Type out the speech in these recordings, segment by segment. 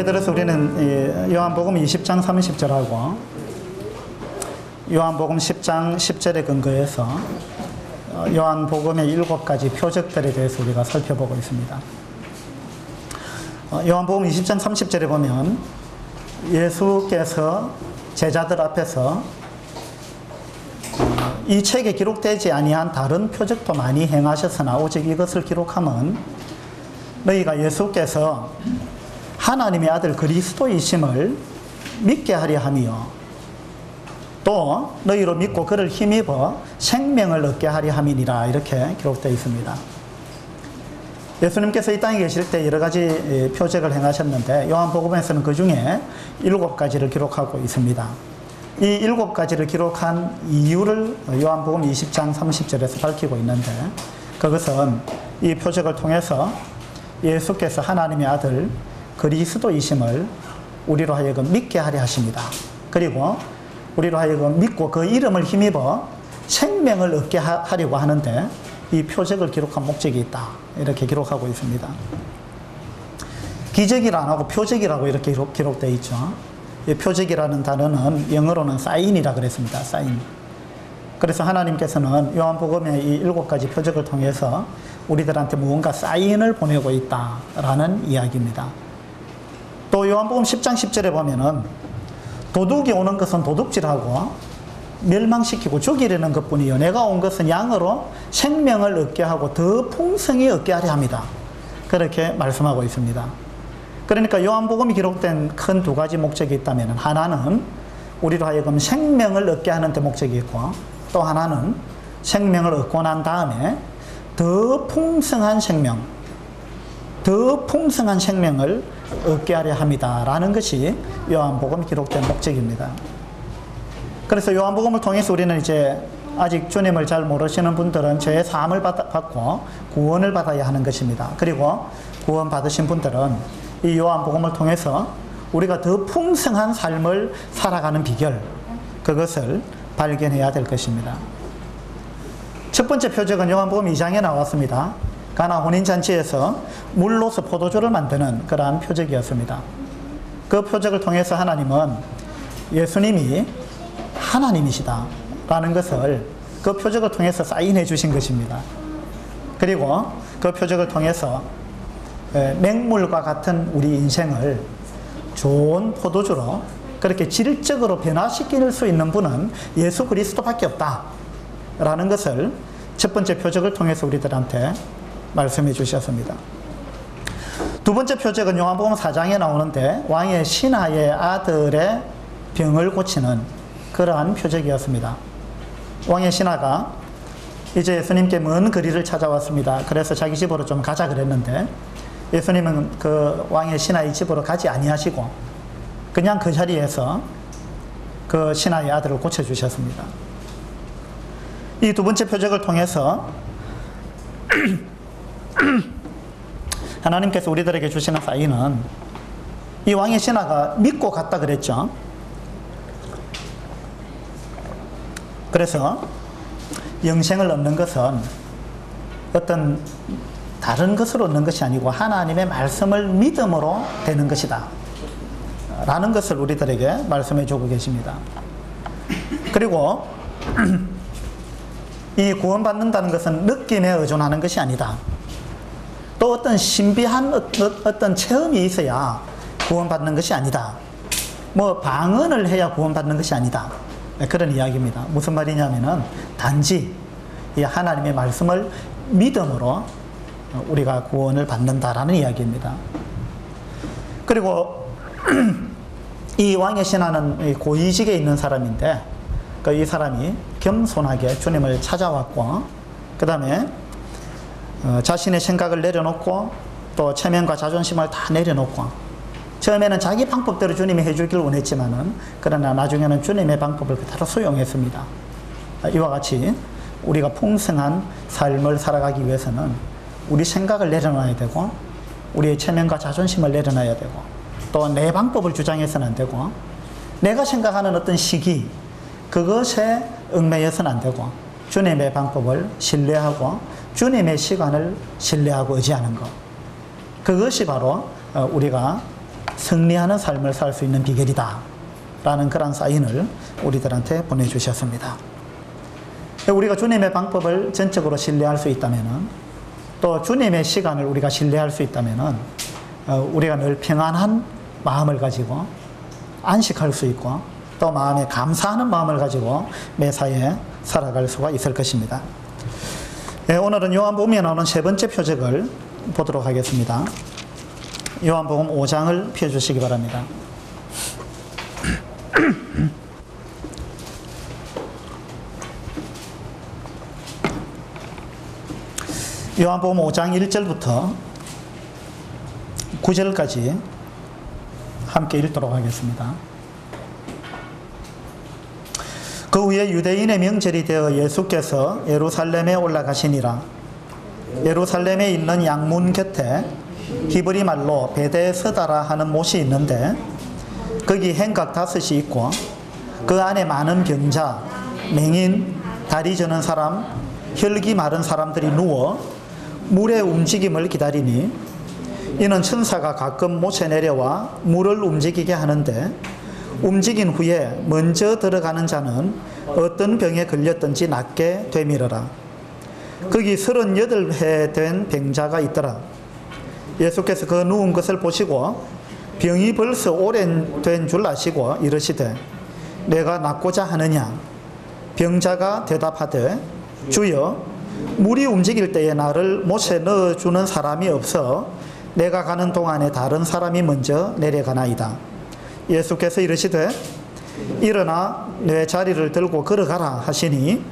예를 들어서 우리는 요한복음 20장 30절하고 요한복음 10장 10절에 근거해서 요한복음의 7가지 표적들에 대해서 우리가 살펴보고 있습니다. 요한복음 20장 30절에 보면 예수께서 제자들 앞에서 이 책에 기록되지 아니한 다른 표적도 많이 행하셨으나 오직 이것을 기록함은 너희가 예수께서 하나님의 아들 그리스도이심을 믿게 하려 함이요 또 너희로 믿고 그를 힘입어 생명을 얻게 하려 함이니라, 이렇게 기록되어 있습니다. 예수님께서 이 땅에 계실 때 여러 가지 표적을 행하셨는데 요한복음에서는 그 중에 7가지를 기록하고 있습니다. 이 7가지를 기록한 이유를 요한복음 20장 30절에서 밝히고 있는데, 그것은 이 표적을 통해서 예수께서 하나님의 아들 그리스도이심을 우리로 하여금 믿게 하려 하십니다. 그리고 우리로 하여금 믿고 그 이름을 힘입어 생명을 얻게 하려고 하는데 이 표적을 기록한 목적이 있다, 이렇게 기록하고 있습니다. 기적이라 안 하고 표적이라고 이렇게 기록되어 있죠. 이 표적이라는 단어는 영어로는 사인이라 그랬습니다. 사인. 그래서 하나님께서는 요한복음의 이 7가지 표적을 통해서 우리들한테 무언가 사인을 보내고 있다라는 이야기입니다. 또 요한복음 10장 10절에 보면은 도둑이 오는 것은 도둑질하고 멸망시키고 죽이려는 것뿐이요 내가 온 것은 양으로 생명을 얻게 하고 더 풍성히 얻게 하려 합니다, 그렇게 말씀하고 있습니다. 그러니까 요한복음이 기록된 큰 2가지 목적이 있다면, 하나는 우리로 하여금 생명을 얻게 하는 데 목적이 있고, 또 하나는 생명을 얻고 난 다음에 더 풍성한 생명, 더 풍성한 생명을 얻게 하려 합니다 라는 것이 요한복음 기록된 목적입니다. 그래서 요한복음을 통해서 우리는 이제 아직 주님을 잘 모르시는 분들은 죄의 사함을 받고 구원을 받아야 하는 것입니다. 그리고 구원 받으신 분들은 이 요한복음을 통해서 우리가 더 풍성한 삶을 살아가는 비결, 그것을 발견해야 될 것입니다. 첫 번째 표적은 요한복음 2장에 나왔습니다. 가나 혼인잔치에서 물로서 포도주를 만드는 그러한 표적이었습니다. 그 표적을 통해서 하나님은 예수님이 하나님이시다 라는 것을 그 표적을 통해서 사인해 주신 것입니다. 그리고 그 표적을 통해서 맹물과 같은 우리 인생을 좋은 포도주로 그렇게 질적으로 변화시킬 수 있는 분은 예수 그리스도밖에 없다 라는 것을 첫 번째 표적을 통해서 우리들한테 말씀해 주셨습니다. 두 번째 표적은 요한복음 4장에 나오는데 왕의 신하의 아들의 병을 고치는 그러한 표적이었습니다. 왕의 신하가 이제 예수님께 먼 거리를 찾아왔습니다. 그래서 자기 집으로 좀 가자 그랬는데 예수님은 그 왕의 신하의 집으로 가지 아니하시고 그냥 그 자리에서 그 신하의 아들을 고쳐주셨습니다. 이 두 번째 표적을 통해서 하나님께서 우리들에게 주시는 사인은, 이 왕의 신하가 믿고 갔다 그랬죠. 그래서 영생을 얻는 것은 어떤 다른 것으로 얻는 것이 아니고 하나님의 말씀을 믿음으로 되는 것이다 라는 것을 우리들에게 말씀해 주고 계십니다. 그리고 이 구원받는다는 것은 느낌에 의존하는 것이 아니다. 또 어떤 신비한 어떤 체험이 있어야 구원받는 것이 아니다. 뭐 방언을 해야 구원받는 것이 아니다. 그런 이야기입니다. 무슨 말이냐면은 단지 이 하나님의 말씀을 믿음으로 우리가 구원을 받는다라는 이야기입니다. 그리고 이 왕의 신하는 고위직에 있는 사람인데 이 사람이 겸손하게 주님을 찾아왔고, 그 다음에 자신의 생각을 내려놓고 또 체면과 자존심을 다 내려놓고, 처음에는 자기 방법대로 주님이 해주길 원했지만은 그러나 나중에는 주님의 방법을 그대로 수용했습니다. 이와 같이 우리가 풍성한 삶을 살아가기 위해서는 우리 생각을 내려놔야 되고, 우리의 체면과 자존심을 내려놔야 되고, 또 내 방법을 주장해서는 안 되고, 내가 생각하는 어떤 시기, 그것에 얽매여서는 안 되고, 주님의 방법을 신뢰하고 주님의 시간을 신뢰하고 의지하는 것, 그것이 바로 우리가 승리하는 삶을 살 수 있는 비결이다 라는 그런 사인을 우리들한테 보내주셨습니다. 우리가 주님의 방법을 전적으로 신뢰할 수 있다면, 또 주님의 시간을 우리가 신뢰할 수 있다면 우리가 늘 평안한 마음을 가지고 안식할 수 있고, 또 마음에 감사하는 마음을 가지고 매사에 살아갈 수가 있을 것입니다. 오늘은 요한복음에 나오는 세 번째 표적을 보도록 하겠습니다. 요한복음 5장을 펴주시기 바랍니다. 요한복음 5장 1절부터 9절까지 함께 읽도록 하겠습니다. 그 후에 유대인의 명절이 되어 예수께서 예루살렘에 올라가시니라. 예루살렘에 있는 양문 곁에 히브리 말로 베데스다라 하는 못이 있는데, 거기 행각 5이 있고 그 안에 많은 병자, 맹인, 다리 저는 사람, 혈기 마른 사람들이 누워 물의 움직임을 기다리니, 이는 천사가 가끔 못에 내려와 물을 움직이게 하는데, 움직인 후에 먼저 들어가는 자는 어떤 병에 걸렸든지 낫게 되밀어라. 거기 38회 된 병자가 있더라. 예수께서 그 누운 것을 보시고 병이 벌써 오래된 줄 아시고 이르시되, 내가 낫고자 하느냐? 병자가 대답하되, 주여, 물이 움직일 때에 나를 못에 넣어주는 사람이 없어 내가 가는 동안에 다른 사람이 먼저 내려가나이다. 예수께서 이르시되, 일어나 내 자리를 들고 걸어가라 하시니,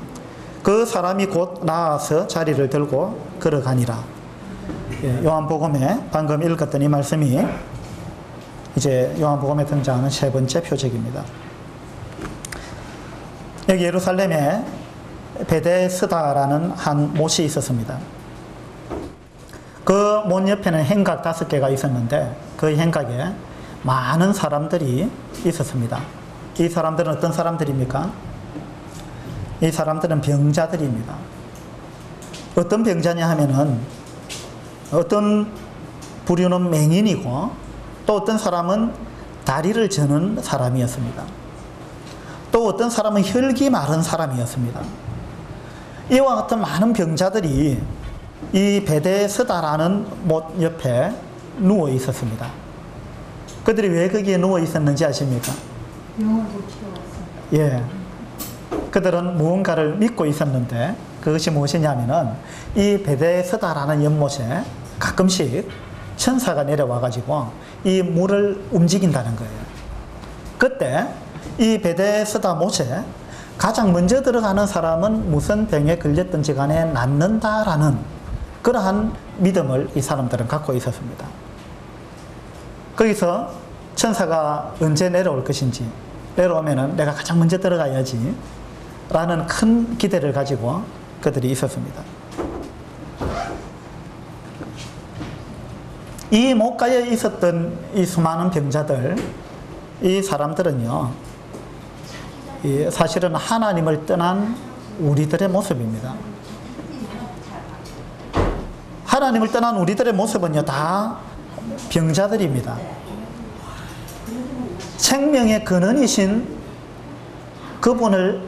그 사람이 곧 나아서 자리를 들고 걸어가니라. 요한복음에 방금 읽었던 이 말씀이 이제 요한복음에 등장하는 세 번째 표적입니다. 여기 예루살렘에 베데스다라는 한 못이 있었습니다. 그 못 옆에는 행각 5개가 있었는데, 그 행각에 많은 사람들이 있었습니다. 이 사람들은 어떤 사람들입니까? 이 사람들은 병자들입니다. 어떤 병자냐 하면은, 어떤 부류는 맹인이고, 또 어떤 사람은 다리를 저는 사람이었습니다. 또 어떤 사람은 혈기 마른 사람이었습니다. 이와 같은 많은 병자들이 이 베데스다라는 못 옆에 누워 있었습니다. 그들이 왜 거기에 누워 있었는지 아십니까? 예. 그들은 무언가를 믿고 있었는데, 그것이 무엇이냐면은 이 베데스다라는 연못에 가끔씩 천사가 내려와가지고 이 물을 움직인다는 거예요. 그때 이 베데스다 못에 가장 먼저 들어가는 사람은 무슨 병에 걸렸든지 간에 낫는다라는 그러한 믿음을 이 사람들은 갖고 있었습니다. 거기서 천사가 언제 내려올 것인지, 내려오면은 내가 가장 먼저 들어가야지 라는 큰 기대를 가지고 그들이 있었습니다. 이 못가에 있었던 이 수많은 병자들, 이 사람들은요, 사실은 하나님을 떠난 우리들의 모습입니다. 하나님을 떠난 우리들의 모습은요, 다 병자들입니다. 생명의 근원이신 그분을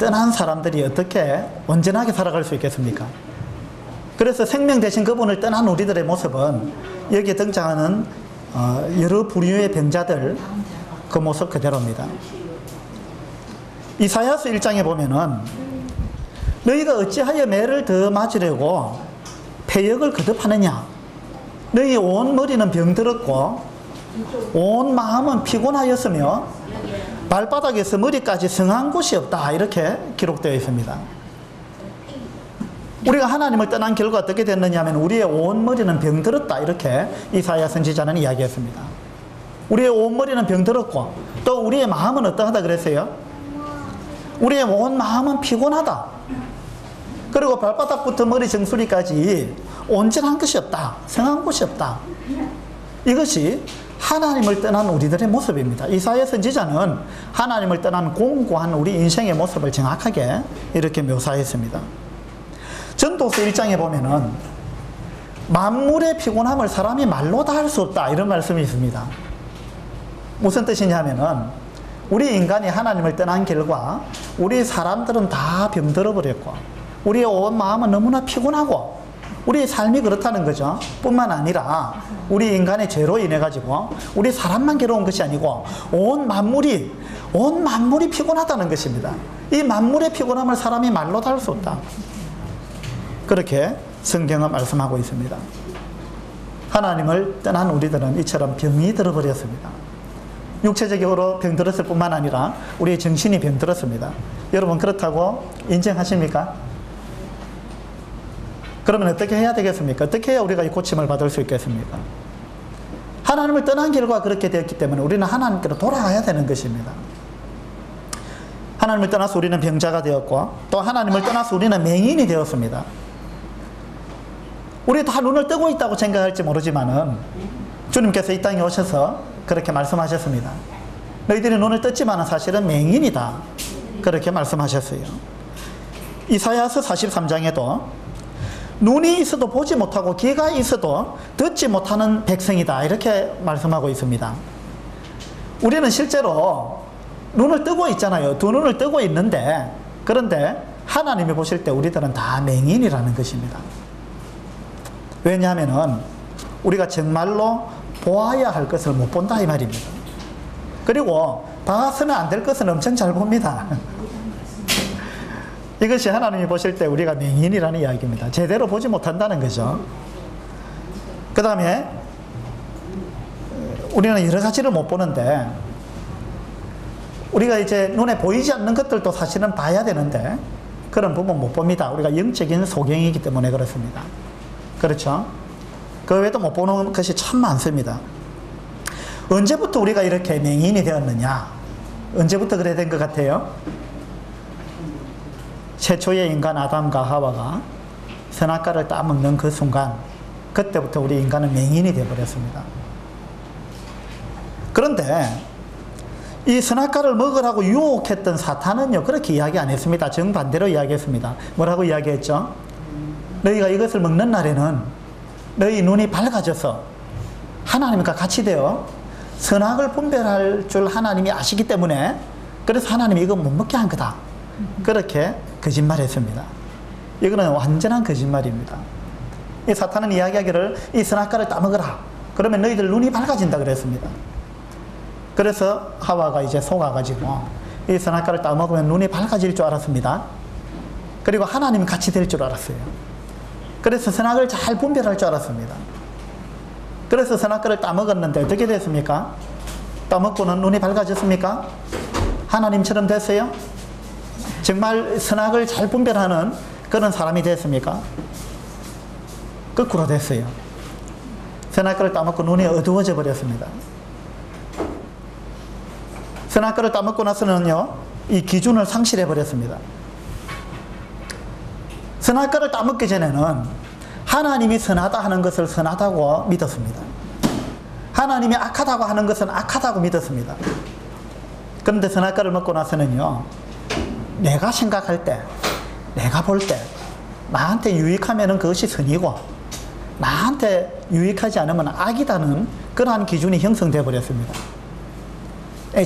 떠난 사람들이 어떻게 온전하게 살아갈 수 있겠습니까? 그래서 생명 대신 그분을 떠난 우리들의 모습은 여기에 등장하는 여러 부류의 병자들, 그 모습 그대로입니다. 이사야서 1장에 보면은, 너희가 어찌하여 매를 더 맞으려고 폐역을 거듭하느냐? 너희 온 머리는 병들었고 온 마음은 피곤하였으며 발바닥에서 머리까지 성한 곳이 없다. 이렇게 기록되어 있습니다. 우리가 하나님을 떠난 결과 어떻게 됐느냐 하면, 우리의 온 머리는 병들었다. 이렇게 이사야 선지자는 이야기했습니다. 우리의 온 머리는 병들었고, 또 우리의 마음은 어떠하다 그랬어요? 우리의 온 마음은 피곤하다. 그리고 발바닥부터 머리 정수리까지 온전한 것이 없다. 성한 곳이 없다. 이것이 하나님을 떠난 우리들의 모습입니다. 이사야 선지자는 하나님을 떠난 공고한 우리 인생의 모습을 정확하게 이렇게 묘사했습니다. 전도서 1장에 보면은, 만물의 피곤함을 사람이 말로 다 할 수 없다. 이런 말씀이 있습니다. 무슨 뜻이냐면은 우리 인간이 하나님을 떠난 결과 우리 사람들은 다 병들어 버렸고 우리의 온 마음은 너무나 피곤하고 우리의 삶이 그렇다는 거죠. 뿐만 아니라 우리 인간의 죄로 인해 가지고 우리 사람만 괴로운 것이 아니고 온 만물이 피곤하다는 것입니다. 이 만물의 피곤함을 사람이 말로 다 할 수 없다. 그렇게 성경은 말씀하고 있습니다. 하나님을 떠난 우리들은 이처럼 병이 들어버렸습니다. 육체적으로 병들었을 뿐만 아니라 우리의 정신이 병들었습니다. 여러분 그렇다고 인정하십니까? 그러면 어떻게 해야 되겠습니까? 어떻게 해야 우리가 이 고침을 받을 수 있겠습니까? 하나님을 떠난 결과 그렇게 되었기 때문에 우리는 하나님께로 돌아가야 되는 것입니다. 하나님을 떠나서 우리는 병자가 되었고 또 하나님을 떠나서 우리는 맹인이 되었습니다. 우리 다 눈을 뜨고 있다고 생각할지 모르지만은 주님께서 이 땅에 오셔서 그렇게 말씀하셨습니다. 너희들이 눈을 떴지만 사실은 맹인이다. 그렇게 말씀하셨어요. 이사야서 43장에도 눈이 있어도 보지 못하고 귀가 있어도 듣지 못하는 백성이다. 이렇게 말씀하고 있습니다. 우리는 실제로 눈을 뜨고 있잖아요. 두 눈을 뜨고 있는데 그런데 하나님이 보실 때 우리들은 다 맹인이라는 것입니다. 왜냐하면은 우리가 정말로 보아야 할 것을 못 본다 이 말입니다. 그리고 봐서는 안 될 것은 엄청 잘 봅니다. 이것이 하나님이 보실 때 우리가 맹인이라는 이야기입니다. 제대로 보지 못한다는 거죠. 그 다음에 우리는 여러 가지를 못 보는데 우리가 이제 눈에 보이지 않는 것들도 사실은 봐야 되는데 그런 부분 못 봅니다. 우리가 영적인 소경이기 때문에 그렇습니다. 그렇죠? 그 외에도 못 보는 것이 참 많습니다. 언제부터 우리가 이렇게 맹인이 되었느냐? 언제부터 그래 된 것 같아요? 최초의 인간 아담과 하와가 선악과를 따먹는 그 순간 그때부터 우리 인간은 맹인이 되어버렸습니다. 그런데 이 선악과를 먹으라고 유혹했던 사탄은요 그렇게 이야기 안 했습니다. 정반대로 이야기했습니다. 뭐라고 이야기했죠? 너희가 이것을 먹는 날에는 너희 눈이 밝아져서 하나님과 같이 되어 선악을 분별할 줄 하나님이 아시기 때문에 그래서 하나님이 이거 못 먹게 한 거다. 그렇게 거짓말했습니다. 이거는 완전한 거짓말입니다. 이 사탄은 이야기하기를 이 선악과를 따먹어라. 그러면 너희들 눈이 밝아진다 그랬습니다. 그래서 하와가 이제 속아가지고 이 선악과를 따먹으면 눈이 밝아질 줄 알았습니다. 그리고 하나님이 같이 될 줄 알았어요. 그래서 선악을 잘 분별할 줄 알았습니다. 그래서 선악과를 따먹었는데 어떻게 됐습니까? 따먹고는 눈이 밝아졌습니까? 하나님처럼 됐어요? 정말 선악을 잘 분별하는 그런 사람이 됐습니까? 거꾸로 됐어요. 선악과를 따먹고 눈이 어두워져 버렸습니다. 선악과를 따먹고 나서는요 이 기준을 상실해 버렸습니다. 선악과를 따먹기 전에는 하나님이 선하다 하는 것을 선하다고 믿었습니다. 하나님이 악하다고 하는 것은 악하다고 믿었습니다. 그런데 선악과를 먹고 나서는요 내가 생각할 때 내가 볼 때 나한테 유익하면 그것이 선이고 나한테 유익하지 않으면 악이다는 그러한 기준이 형성되어 버렸습니다.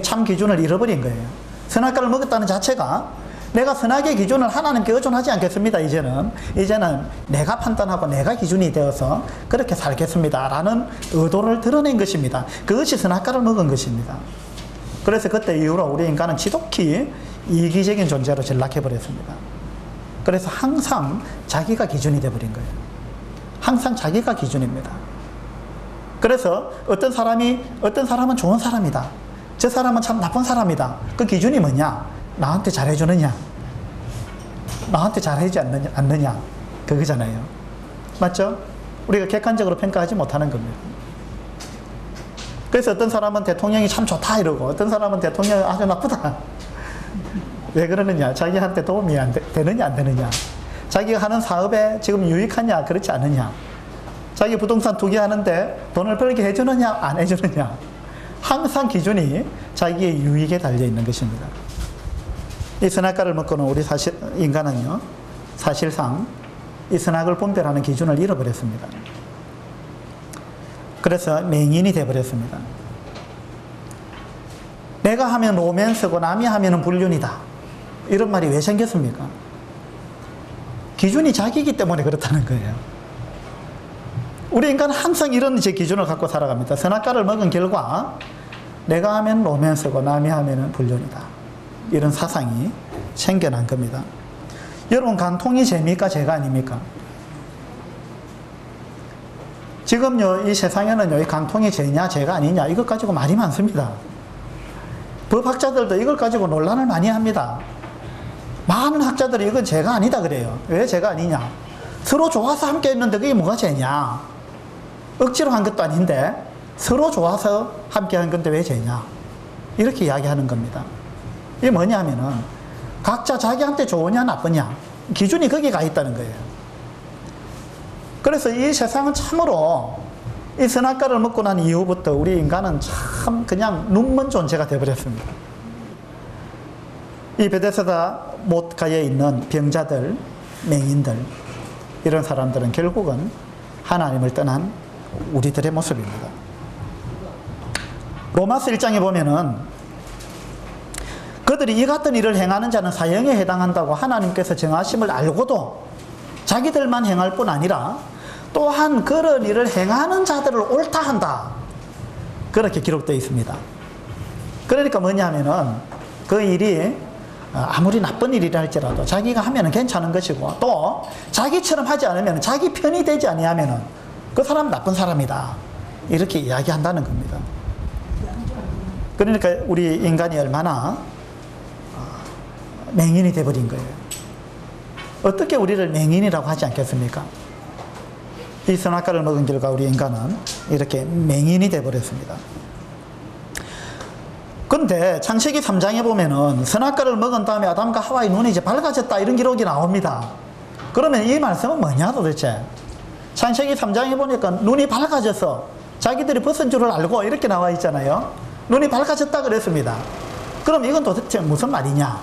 참 기준을 잃어버린 거예요. 선악과를 먹었다는 자체가 내가 선악의 기준을 하나님께 의존하지 않겠습니다. 이제는 내가 판단하고 내가 기준이 되어서 그렇게 살겠습니다 라는 의도를 드러낸 것입니다. 그것이 선악과를 먹은 것입니다. 그래서 그때 이후로 우리 인간은 지독히 이기적인 존재로 전락해버렸습니다. 그래서 항상 자기가 기준이 되어버린 거예요. 항상 자기가 기준입니다. 그래서 어떤 사람은 좋은 사람이다. 저 사람은 참 나쁜 사람이다. 그 기준이 뭐냐? 나한테 잘해주느냐? 나한테 잘하지 않느냐? 그거잖아요. 맞죠? 우리가 객관적으로 평가하지 못하는 겁니다. 그래서 어떤 사람은 대통령이 참 좋다 이러고 어떤 사람은 대통령이 아주 나쁘다. 왜 그러느냐? 자기한테 도움이 되느냐 안 되느냐? 자기가 하는 사업에 지금 유익하냐 그렇지 않느냐? 자기 부동산 투기 하는데 돈을 벌게 해주느냐 안 해주느냐? 항상 기준이 자기의 유익에 달려있는 것입니다. 이 선악과를 먹고는 우리 인간은요 사실상 이 선악을 분별하는 기준을 잃어버렸습니다. 그래서 맹인이 되어버렸습니다. 내가 하면 로맨스고 남이 하면 불륜이다. 이런 말이 왜 생겼습니까? 기준이 자기이기 때문에 그렇다는 거예요. 우리 인간은 항상 이런 제 기준을 갖고 살아갑니다. 선악과를 먹은 결과 내가 하면 로맨스고 남이 하면 불륜이다. 이런 사상이 생겨난 겁니다. 여러분, 간통이 죄입니까? 죄가 아닙니까? 지금요, 이 세상에는요, 이 간통이 죄냐, 죄가 아니냐, 이것 가지고 말이 많습니다. 법학자들도 이걸 가지고 논란을 많이 합니다. 많은 학자들이 이건 죄가 아니다 그래요. 왜 죄가 아니냐? 서로 좋아서 함께 했는데 그게 뭐가 죄냐? 억지로 한 것도 아닌데 서로 좋아서 함께 한 건데 왜 죄냐? 이렇게 이야기하는 겁니다. 이게 뭐냐면은 각자 자기한테 좋으냐 나쁘냐 기준이 거기 가 있다는 거예요. 그래서 이 세상은 참으로 이 선악과를 먹고 난 이후부터 우리 인간은 참 그냥 눈먼 존재가 되어버렸습니다. 이 베데스다 못가에 있는 병자들, 맹인들, 이런 사람들은 결국은 하나님을 떠난 우리들의 모습입니다. 로마서 1장에 보면은 그들이 이 같은 일을 행하는 자는 사형에 해당한다고 하나님께서 정하심을 알고도 자기들만 행할 뿐 아니라 또한 그런 일을 행하는 자들을 옳다 한다. 그렇게 기록되어 있습니다. 그러니까 뭐냐면은 그 일이 아무리 나쁜 일이라 할지라도 자기가 하면 괜찮은 것이고 또 자기처럼 하지 않으면 자기 편이 되지 아니하면 그 사람은 나쁜 사람이다. 이렇게 이야기한다는 겁니다. 그러니까 우리 인간이 얼마나 맹인이 되어버린 거예요. 어떻게 우리를 맹인이라고 하지 않겠습니까? 이 선악과를 먹은 결과 우리 인간은 이렇게 맹인이 되어버렸습니다. 근데 창세기 3장에 보면은 선악과를 먹은 다음에 아담과 하와의 눈이 이제 밝아졌다 이런 기록이 나옵니다. 그러면 이 말씀은 뭐냐 도대체? 창세기 3장에 보니까 눈이 밝아져서 자기들이 벗은 줄을 알고 이렇게 나와 있잖아요. 눈이 밝아졌다 그랬습니다. 그럼 이건 도대체 무슨 말이냐?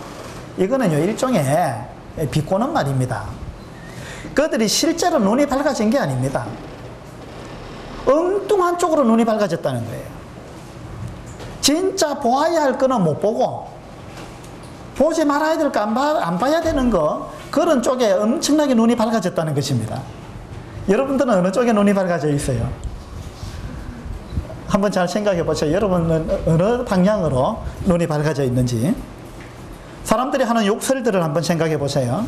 이거는요, 일종의 비꼬는 말입니다. 그들이 실제로 눈이 밝아진 게 아닙니다. 엉뚱한 쪽으로 눈이 밝아졌다는 거예요. 진짜 보아야 할 거는 못 보고 보지 말아야 될 거 안 봐야 되는 거 그런 쪽에 엄청나게 눈이 밝아졌다는 것입니다. 여러분들은 어느 쪽에 눈이 밝아져 있어요? 한번 잘 생각해 보세요. 여러분은 어느 방향으로 눈이 밝아져 있는지. 사람들이 하는 욕설들을 한번 생각해 보세요.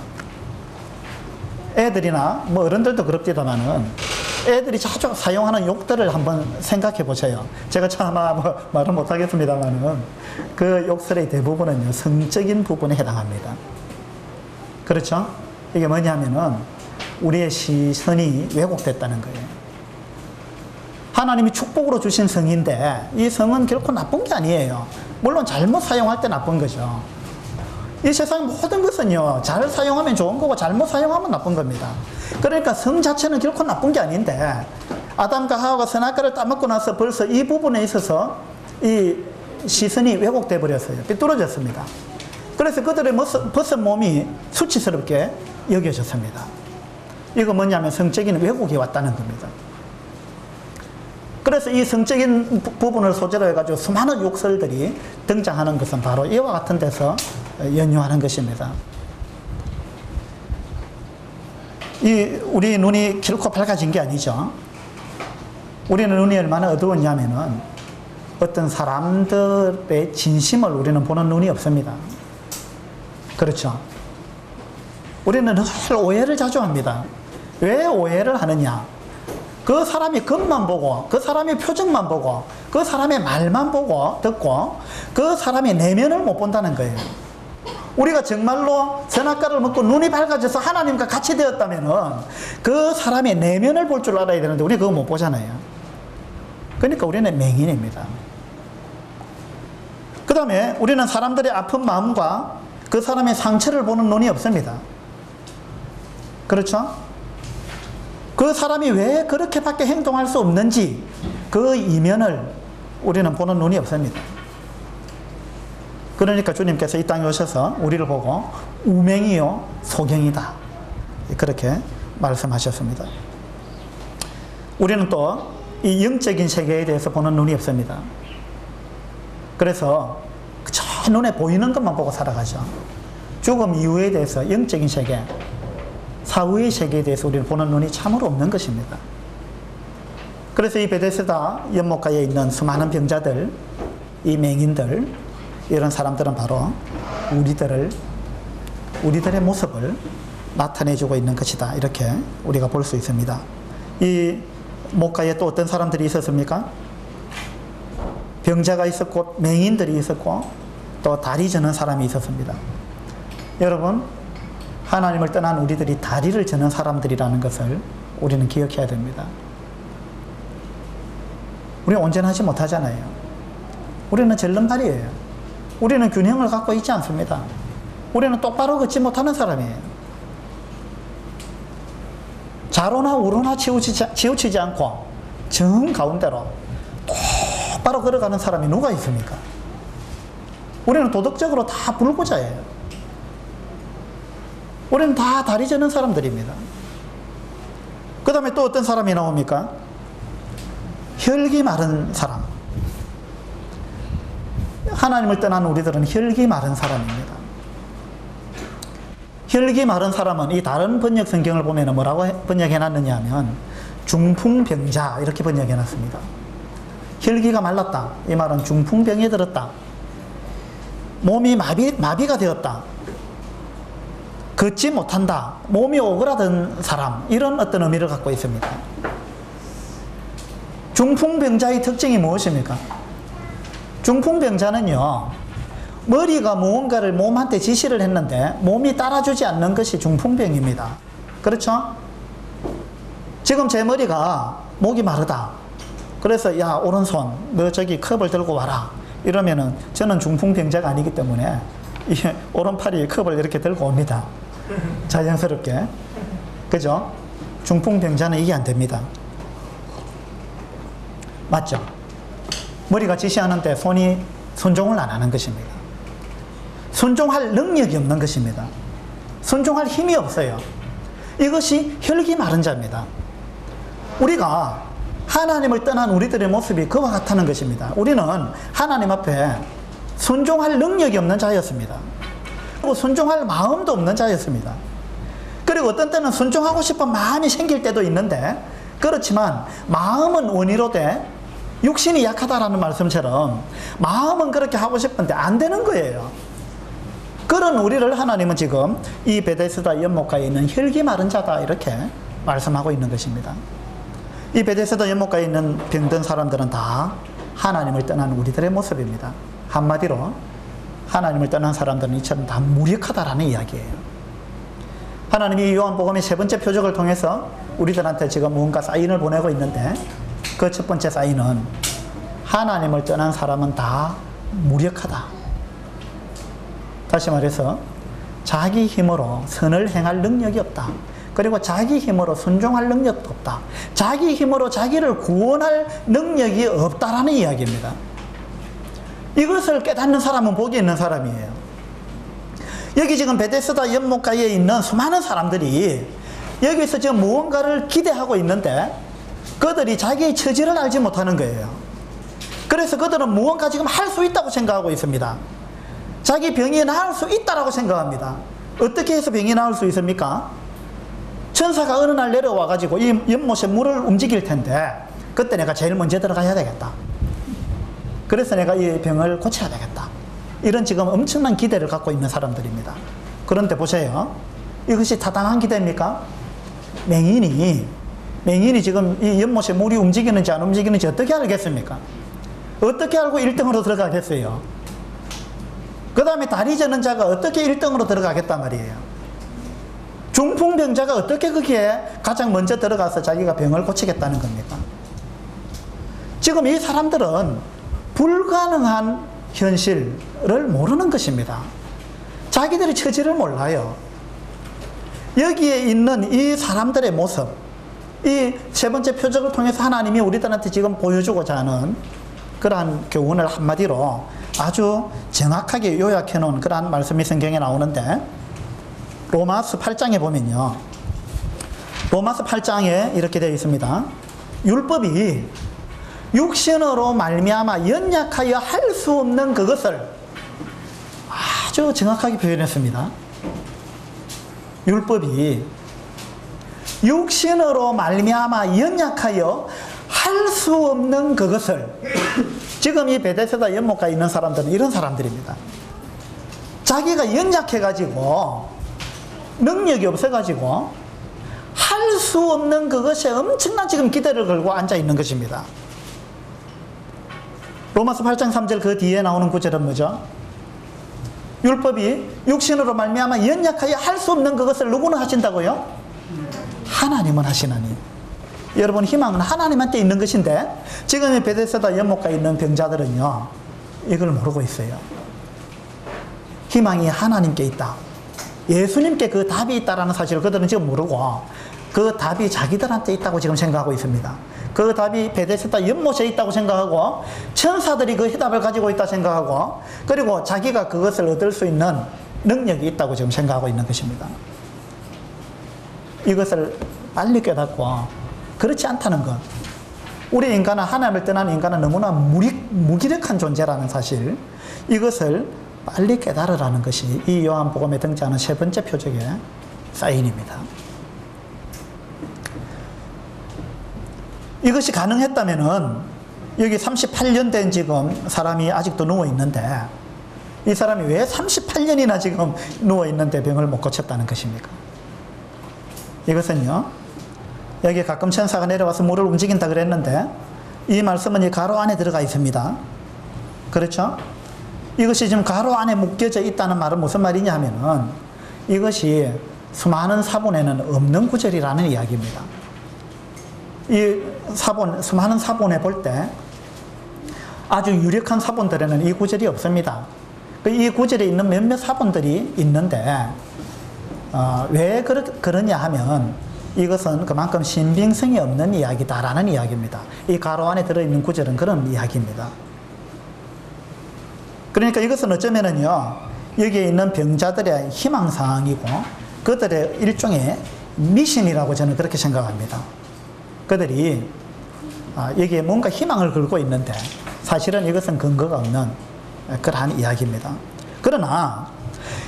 애들이나 뭐 어른들도 그렇기다마는 애들이 자주 사용하는 욕들을 한번 생각해 보세요. 제가 차마 뭐 말은 못하겠습니다만은 그 욕설의 대부분은요, 성적인 부분에 해당합니다. 그렇죠? 이게 뭐냐면은 우리의 시선이 왜곡됐다는 거예요. 하나님이 축복으로 주신 성인데 이 성은 결코 나쁜 게 아니에요. 물론 잘못 사용할 때 나쁜 거죠. 이 세상 모든 것은요, 잘 사용하면 좋은 거고 잘못 사용하면 나쁜 겁니다. 그러니까 성 자체는 결코 나쁜 게 아닌데 아담과 하와가 선악과를 따먹고 나서 벌써 이 부분에 있어서 이 시선이 왜곡돼 버렸어요. 삐뚤어졌습니다. 그래서 그들의 벗은 몸이 수치스럽게 여겨졌습니다. 이거 뭐냐면 성적인 왜곡이 왔다는 겁니다. 그래서 이 성적인 부분을 소재로 해가지고 수많은 욕설들이 등장하는 것은 바로 이와 같은 데서 연유하는 것입니다. 우리 눈이 결코 밝아진 게 아니죠. 우리는 눈이 얼마나 어두웠냐면은 어떤 사람들의 진심을 우리는 보는 눈이 없습니다. 그렇죠. 우리는 늘 오해를 자주 합니다. 왜 오해를 하느냐? 그 사람이 겉만 보고 그 사람의 표정만 보고 그 사람의 말만 보고 듣고 그 사람의 내면을 못 본다는 거예요. 우리가 정말로 선악과를 먹고 눈이 밝아져서 하나님과 같이 되었다면은 그 사람의 내면을 볼 줄 알아야 되는데 우리 그거 못 보잖아요. 그러니까 우리는 맹인입니다. 그 다음에 우리는 사람들의 아픈 마음과 그 사람의 상처를 보는 눈이 없습니다. 그렇죠? 그 사람이 왜 그렇게밖에 행동할 수 없는지 그 이면을 우리는 보는 눈이 없습니다. 그러니까 주님께서 이 땅에 오셔서 우리를 보고 우맹이요 소경이다 그렇게 말씀하셨습니다. 우리는 또 이 영적인 세계에 대해서 보는 눈이 없습니다. 그래서 눈에 보이는 것만 보고 살아가죠. 죽음 이후에 대해서 영적인 세계, 사후의 세계에 대해서 우리는 보는 눈이 참으로 없는 것입니다. 그래서 이 베데스다 연못가에 있는 수많은 병자들, 이 맹인들, 이런 사람들은 바로 우리들의 모습을 나타내주고 있는 것이다. 이렇게 우리가 볼 수 있습니다. 이 못가에 또 어떤 사람들이 있었습니까? 병자가 있었고 맹인들이 있었고 또 다리 저는 사람이 있었습니다. 여러분, 하나님을 떠난 우리들이 다리를 저는 사람들이라는 것을 우리는 기억해야 됩니다. 우리는 온전하지 못하잖아요. 우리는 절름발이에요. 우리는 균형을 갖고 있지 않습니다. 우리는 똑바로 걷지 못하는 사람이에요. 좌로나 우로나 치우치지 않고 정 가운데로 똑바로 걸어가는 사람이 누가 있습니까? 우리는 도덕적으로 다 불구자예요. 우리는 다 다리 저는 사람들입니다. 그 다음에 또 어떤 사람이 나옵니까? 혈기 마른 사람. 하나님을 떠난 우리들은 혈기 마른 사람입니다. 혈기 마른 사람은 이 다른 번역 성경을 보면 뭐라고 번역해 놨느냐 하면 중풍병자 이렇게 번역해 놨습니다. 혈기가 말랐다. 이 말은 중풍병에 들었다. 몸이 마비가 되었다. 걷지 못한다. 몸이 오그라든 사람. 이런 어떤 의미를 갖고 있습니다. 중풍병자의 특징이 무엇입니까? 중풍병자는요, 머리가 무언가를 몸한테 지시를 했는데 몸이 따라주지 않는 것이 중풍병입니다. 그렇죠? 지금 제 머리가 목이 마르다. 그래서 야, 오른손 너 저기 컵을 들고 와라. 이러면은 저는 중풍병자가 아니기 때문에 이 오른팔이 컵을 이렇게 들고 옵니다. 자연스럽게. 그죠? 중풍병자는 이게 안 됩니다. 맞죠? 머리가 지시하는데 손이 순종을 안 하는 것입니다. 순종할 능력이 없는 것입니다. 순종할 힘이 없어요. 이것이 혈기 마른 자입니다. 우리가 하나님을 떠난 우리들의 모습이 그와 같다는 것입니다. 우리는 하나님 앞에 순종할 능력이 없는 자였습니다. 그리고 순종할 마음도 없는 자였습니다. 그리고 어떤 때는 순종하고 싶은 마음이 생길 때도 있는데, 그렇지만 마음은 원의로 돼 육신이 약하다라는 말씀처럼 마음은 그렇게 하고 싶은데 안 되는 거예요. 그런 우리를 하나님은 지금 이 베데스다 연못가에 있는 혈기 마른 자다 이렇게 말씀하고 있는 것입니다. 이 베데스다 연못가에 있는 병든 사람들은 다 하나님을 떠난 우리들의 모습입니다. 한마디로 하나님을 떠난 사람들은 이처럼 다 무력하다라는 이야기예요. 하나님이 요한복음의 세 번째 표적을 통해서 우리들한테 지금 무언가 사인을 보내고 있는데, 그 첫 번째 사인은 하나님을 떠난 사람은 다 무력하다. 다시 말해서 자기 힘으로 선을 행할 능력이 없다. 그리고 자기 힘으로 순종할 능력도 없다. 자기 힘으로 자기를 구원할 능력이 없다라는 이야기입니다. 이것을 깨닫는 사람은 복이 있는 사람이에요. 여기 지금 베데스다 연못가에 있는 수많은 사람들이 여기서 지금 무언가를 기대하고 있는데 그들이 자기의 처지를 알지 못하는 거예요. 그래서 그들은 무언가 지금 할 수 있다고 생각하고 있습니다. 자기 병이 나을 수 있다라고 생각합니다. 어떻게 해서 병이 나을 수 있습니까? 천사가 어느 날 내려와 가지고 이 연못에 물을 움직일 텐데 그때 내가 제일 먼저 들어가야 되겠다. 그래서 내가 이 병을 고쳐야 되겠다. 이런 지금 엄청난 기대를 갖고 있는 사람들입니다. 그런데 보세요. 이것이 타당한 기대입니까? 맹인이 지금 이 연못에 물이 움직이는지 안 움직이는지 어떻게 알겠습니까? 어떻게 알고 1등으로 들어가겠어요? 그 다음에 다리 저는 자가 어떻게 1등으로 들어가겠단 말이에요? 중풍병자가 어떻게 거기에 가장 먼저 들어가서 자기가 병을 고치겠다는 겁니까? 지금 이 사람들은 불가능한 현실을 모르는 것입니다. 자기들의 처지를 몰라요. 여기에 있는 이 사람들의 모습, 이 세 번째 표적을 통해서 하나님이 우리들한테 지금 보여주고자 하는 그러한 교훈을 한마디로 아주 정확하게 요약해 놓은 그러한 말씀이 성경에 나오는데, 로마서 8장에 보면요, 로마서 8장에 이렇게 되어 있습니다. 율법이 육신으로 말미암아 연약하여 할 수 없는 그것을 아주 정확하게 표현했습니다. 율법이 육신으로 말미암아 연약하여 할 수 없는 그것을, 지금 이 베데스다 연못가에 있는 사람들은 이런 사람들입니다. 자기가 연약해가지고 능력이 없어가지고 할 수 없는 그것에 엄청난 지금 기대를 걸고 앉아 있는 것입니다. 로마서 8장 3절 그 뒤에 나오는 구절은 뭐죠? 율법이 육신으로 말미암아 연약하여 할 수 없는 그것을 누구는 하신다고요? 하나님은 하시나니. 여러분, 희망은 하나님한테 있는 것인데 지금 이 베데스다 연못가에 있는 병자들은요, 이걸 모르고 있어요. 희망이 하나님께 있다, 예수님께 그 답이 있다라는 사실을 그들은 지금 모르고 그 답이 자기들한테 있다고 지금 생각하고 있습니다. 그 답이 베데스다 연못에 있다고 생각하고 천사들이 그 해답을 가지고 있다 생각하고, 그리고 자기가 그것을 얻을 수 있는 능력이 있다고 지금 생각하고 있는 것입니다. 이것을 빨리 깨닫고 그렇지 않다는 것, 우리 인간은, 하나님을 떠난 인간은 너무나 무기력한 존재라는 사실, 이것을 빨리 깨달으라는 것이 이 요한복음에 등장하는 세 번째 표적의 사인입니다. 이것이 가능했다면은 여기 38년 된 지금 사람이 아직도 누워 있는데, 이 사람이 왜 38년이나 지금 누워 있는데 병을 못 고쳤다는 것입니까? 이것은요, 여기 가끔 천사가 내려와서 물을 움직인다 그랬는데 이 말씀은 이 가로 안에 들어가 있습니다. 그렇죠? 이것이 지금 가로 안에 묶여져 있다는 말은 무슨 말이냐 하면은 이것이 수많은 사본에는 없는 구절이라는 이야기입니다. 이 사본, 수많은 사본에 볼 때 아주 유력한 사본들에는 이 구절이 없습니다. 이 구절에 있는 몇몇 사본들이 있는데 왜 그러냐 하면 이것은 그만큼 신빙성이 없는 이야기다라는 이야기입니다. 이 가로 안에 들어있는 구절은 그런 이야기입니다. 그러니까 이것은 어쩌면은요, 여기에 있는 병자들의 희망사항이고 그들의 일종의 미션이라고 저는 그렇게 생각합니다. 그들이 여기에 뭔가 희망을 걸고 있는데 사실은 이것은 근거가 없는 그러한 이야기입니다. 그러나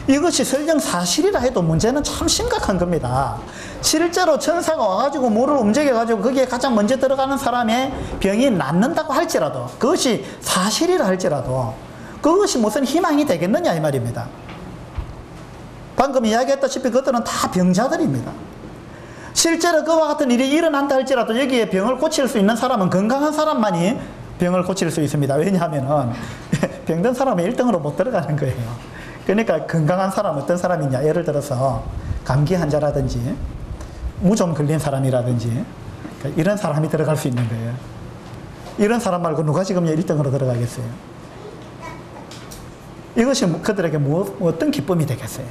이것이 설령 사실이라 해도 문제는 참 심각한 겁니다. 실제로 천사가 와가지고 물을 움직여가지고 거기에 가장 먼저 들어가는 사람의 병이 낫는다고 할지라도, 그것이 사실이라 할지라도 그것이 무슨 희망이 되겠느냐 이 말입니다. 방금 이야기했다시피 그들은 다 병자들입니다. 실제로 그와 같은 일이 일어난다 할지라도 여기에 병을 고칠 수 있는 사람은 건강한 사람만이 병을 고칠 수 있습니다. 왜냐하면 병든 사람은 1등으로 못 들어가는 거예요. 그러니까 건강한 사람 어떤 사람이냐, 예를 들어서 감기 환자라든지 무좀 걸린 사람이라든지 이런 사람이 들어갈 수 있는 거예요. 이런 사람 말고 누가 지금 1등으로 들어가겠어요? 이것이 그들에게 어떤 기쁨이 되겠어요?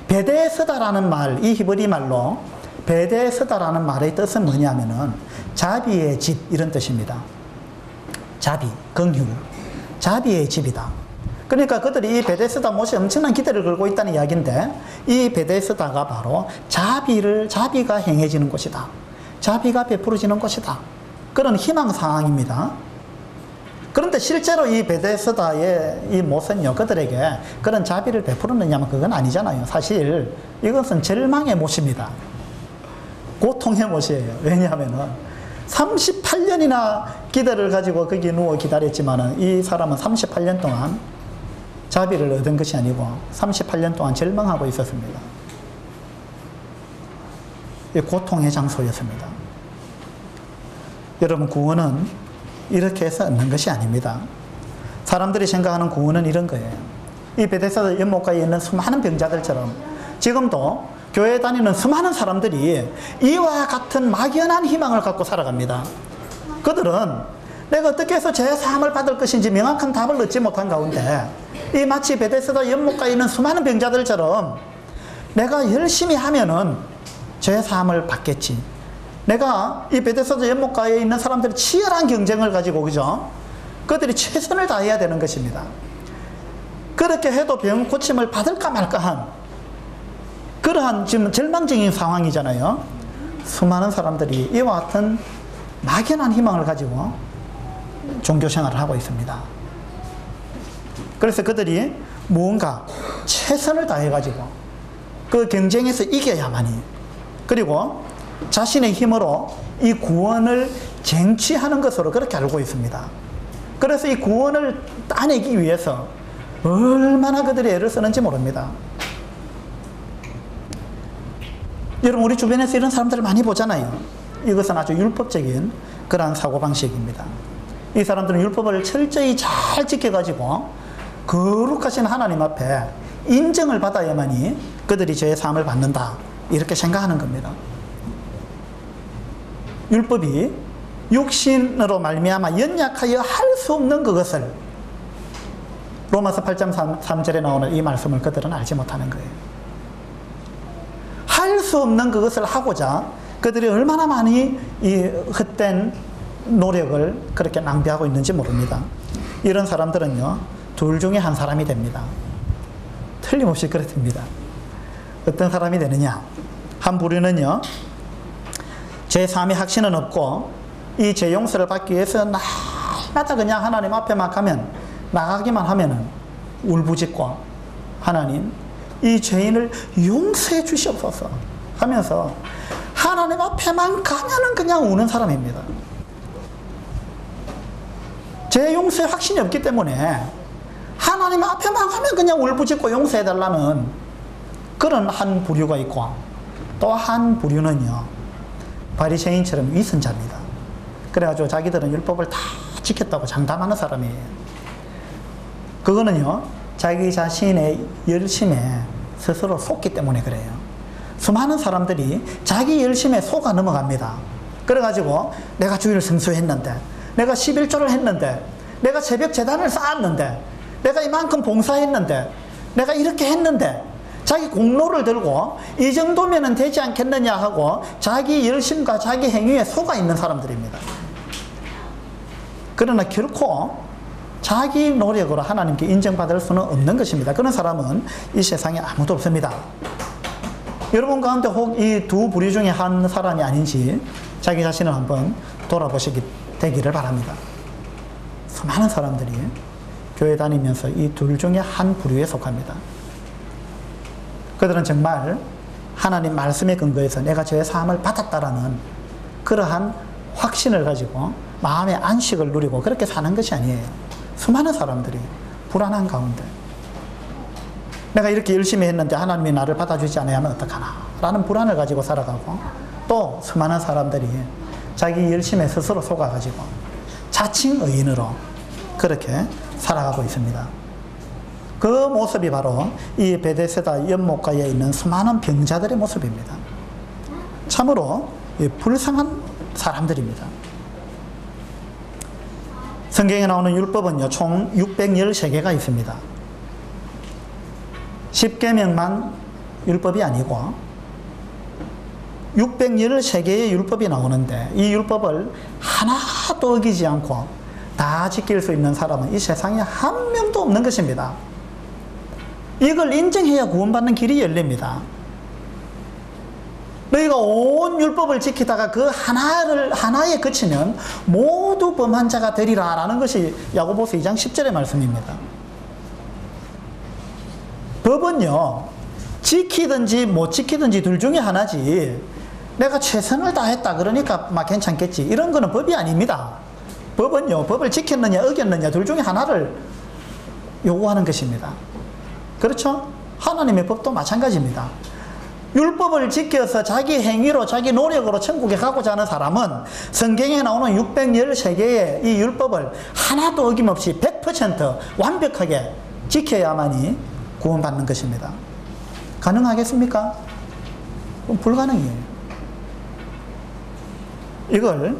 베데스다라는 말, 이 히브리 말로 베데스다라는 말의 뜻은 뭐냐면은 자비의 집, 이런 뜻입니다. 자비, 긍휼, 자비의 집이다. 그러니까 그들이 이 베데스다 못에 엄청난 기대를 걸고 있다는 이야기인데, 이 베데스다가 바로 자비가 행해지는 곳이다, 자비가 베풀어지는 곳이다, 그런 희망사항입니다. 그런데 실제로 이 베데스다의 이 못은요, 그들에게 그런 자비를 베풀었느냐면 그건 아니잖아요. 사실 이것은 절망의 못입니다. 고통의 못이에요. 왜냐하면은 38년이나 기대를 가지고 거기 누워 기다렸지만은 이 사람은 38년 동안 자비를 얻은 것이 아니고 38년 동안 절망하고 있었습니다. 이 고통의 장소였습니다. 여러분, 구원은 이렇게 해서 얻는 것이 아닙니다. 사람들이 생각하는 구원은 이런 거예요. 이 베데스다 연못가에 있는 수많은 병자들처럼 지금도 교회에 다니는 수많은 사람들이 이와 같은 막연한 희망을 갖고 살아갑니다. 그들은 내가 어떻게 해서 죄사함을 받을 것인지 명확한 답을 얻지 못한 가운데 이 마치 베데스다 연못가에 있는 수많은 병자들처럼 내가 열심히 하면은 죄사함을 받겠지, 내가 이 베데스다 연못가에 있는 사람들이 치열한 경쟁을 가지고, 그죠? 그들이 최선을 다해야 되는 것입니다. 그렇게 해도 병 고침을 받을까 말까한 그러한 지금 절망적인 상황이잖아요. 수많은 사람들이 이와 같은 막연한 희망을 가지고 종교생활을 하고 있습니다. 그래서 그들이 무언가 최선을 다해가지고 그 경쟁에서 이겨야만이, 그리고 자신의 힘으로 이 구원을 쟁취하는 것으로 그렇게 알고 있습니다. 그래서 이 구원을 따내기 위해서 얼마나 그들이 애를 쓰는지 모릅니다. 여러분, 우리 주변에서 이런 사람들을 많이 보잖아요. 이것은 아주 율법적인 그러한 사고방식입니다. 이 사람들은 율법을 철저히 잘 지켜가지고 거룩하신 하나님 앞에 인정을 받아야만이 그들이 죄의 사함을 받는다, 이렇게 생각하는 겁니다. 율법이 육신으로 말미암아 연약하여 할 수 없는 그것을, 로마서 8장 3절에 나오는 이 말씀을 그들은 알지 못하는 거예요. 할 수 없는 그것을 하고자 그들이 얼마나 많이 이 헛된 노력을 그렇게 낭비하고 있는지 모릅니다. 이런 사람들은요, 둘 중에 한 사람이 됩니다. 틀림없이 그렇답니다. 어떤 사람이 되느냐? 한 부류는요, 제 삶의 확신은 없고 이 죄 용서를 받기 위해서 날마다 그냥 하나님 앞에만 가면, 나가기만 하면은 울부짖고, 하나님 이 죄인을 용서해 주시옵소서 하면서 하나님 앞에만 가면은 그냥 우는 사람입니다. 죄 용서에 확신이 없기 때문에 하나님 앞에만 가면 그냥 울부짖고 용서해달라는 그런 한 부류가 있고, 또 한 부류는요, 바리새인처럼 위선자입니다. 그래가지고 자기들은 율법을 다 지켰다고 장담하는 사람이에요. 그거는요, 자기 자신의 열심에 스스로 속기 때문에 그래요. 수많은 사람들이 자기 열심에 속아 넘어갑니다. 그래가지고 내가 주일 성수했는데, 내가 11조를 했는데, 내가 새벽 제단을 쌓았는데, 내가 이만큼 봉사했는데, 내가 이렇게 했는데, 자기 공로를 들고 이 정도면 되지 않겠느냐 하고 자기 열심과 자기 행위에 속아 있는 사람들입니다. 그러나 결코 자기 노력으로 하나님께 인정받을 수는 없는 것입니다. 그런 사람은 이 세상에 아무도 없습니다. 여러분 가운데 혹 이 두 부류 중에 한 사람이 아닌지 자기 자신을 한번 돌아보시기 되기를 바랍니다. 수많은 사람들이 교회 다니면서 이 둘 중에 한 부류에 속합니다. 그들은 정말 하나님 말씀에 근거해서 내가 죄의 사함을 받았다라는 그러한 확신을 가지고 마음의 안식을 누리고 그렇게 사는 것이 아니에요. 수많은 사람들이 불안한 가운데 내가 이렇게 열심히 했는데 하나님이 나를 받아주지 않아야 하면 어떡하나 라는 불안을 가지고 살아가고, 또 수많은 사람들이 자기 열심에 스스로 속아가지고 자칭 의인으로 그렇게 살아가고 있습니다. 그 모습이 바로 이 베데스다 연못가에 있는 수많은 병자들의 모습입니다. 참으로 불쌍한 사람들입니다. 성경에 나오는 율법은요, 총 613개가 있습니다. 10계명만 율법이 아니고 613개의 율법이 나오는데, 이 율법을 하나도 어기지 않고 다 지킬 수 있는 사람은 이 세상에 한 명도 없는 것입니다. 이걸 인정해야 구원받는 길이 열립니다. 너희가 온 율법을 지키다가 그 하나에 그치면 모두 범한 자가 되리라 라는 것이 야고보서 2장 10절의 말씀입니다. 법은요, 지키든지 못 지키든지 둘 중에 하나지, 내가 최선을 다했다 그러니까 막 괜찮겠지, 이런 거는 법이 아닙니다. 법은요, 법을 지켰느냐 어겼느냐 둘 중에 하나를 요구하는 것입니다. 그렇죠? 하나님의 법도 마찬가지입니다. 율법을 지켜서 자기 행위로 자기 노력으로 천국에 가고자 하는 사람은 성경에 나오는 613개의 이 율법을 하나도 어김없이 100% 완벽하게 지켜야만이 구원받는 것입니다. 가능하겠습니까? 불가능이에요. 이걸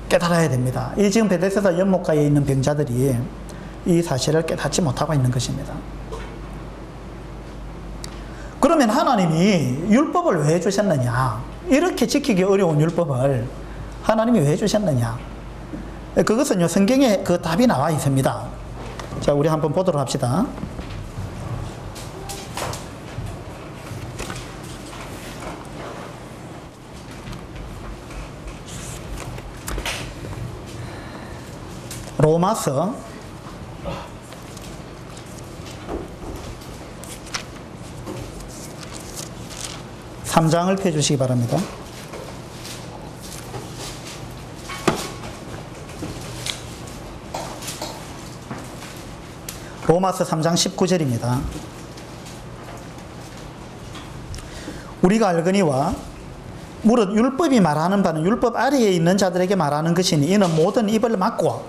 깨달아야 됩니다. 이 지금 베데스다 연못가에 있는 병자들이 이 사실을 깨닫지 못하고 있는 것입니다. 그러면 하나님이 율법을 왜 주셨느냐? 이렇게 지키기 어려운 율법을 하나님이 왜 주셨느냐? 그것은요, 성경에 그 답이 나와 있습니다. 자, 우리 한번 보도록 합시다. 로마서 3장을 펴주시기 바랍니다. 로마서 3장 19절입니다. 우리가 알거니와 무릇 율법이 말하는 바는 율법 아래에 있는 자들에게 말하는 것이니 이는 모든 입을 막고.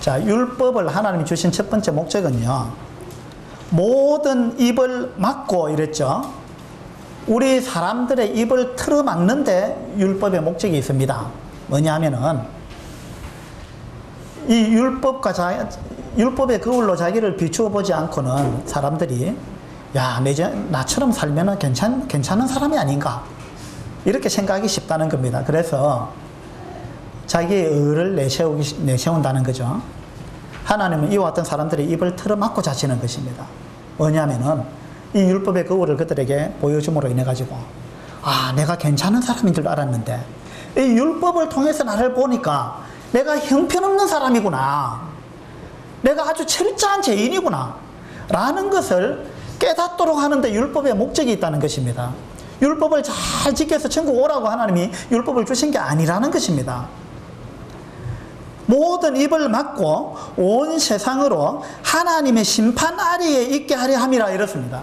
자, 율법을 하나님이 주신 첫 번째 목적은요, 모든 입을 막고 이랬죠. 우리 사람들의 입을 틀어막는데 율법의 목적이 있습니다. 뭐냐 하면은 이 율법의 거울로 자기를 비추어 보지 않고는 사람들이 야, 나처럼 살면은 괜찮은 사람이 아닌가, 이렇게 생각하기 쉽다는 겁니다. 그래서 자기의 의를 내세운다는 거죠. 하나님은 이와 같은 사람들의 입을 틀어막고 자시는 것입니다. 뭐냐면은 이 율법의 거울을 그들에게 보여줌으로 인해 가지고, 아, 내가 괜찮은 사람인 줄 알았는데 이 율법을 통해서 나를 보니까 내가 형편없는 사람이구나, 내가 아주 철저한 죄인이구나 라는 것을 깨닫도록 하는데 율법의 목적이 있다는 것입니다. 율법을 잘 지켜서 천국 오라고 하나님이 율법을 주신 게 아니라는 것입니다. 모든 입을 막고 온 세상으로 하나님의 심판 아래에 있게 하려 함이라 이렇습니다.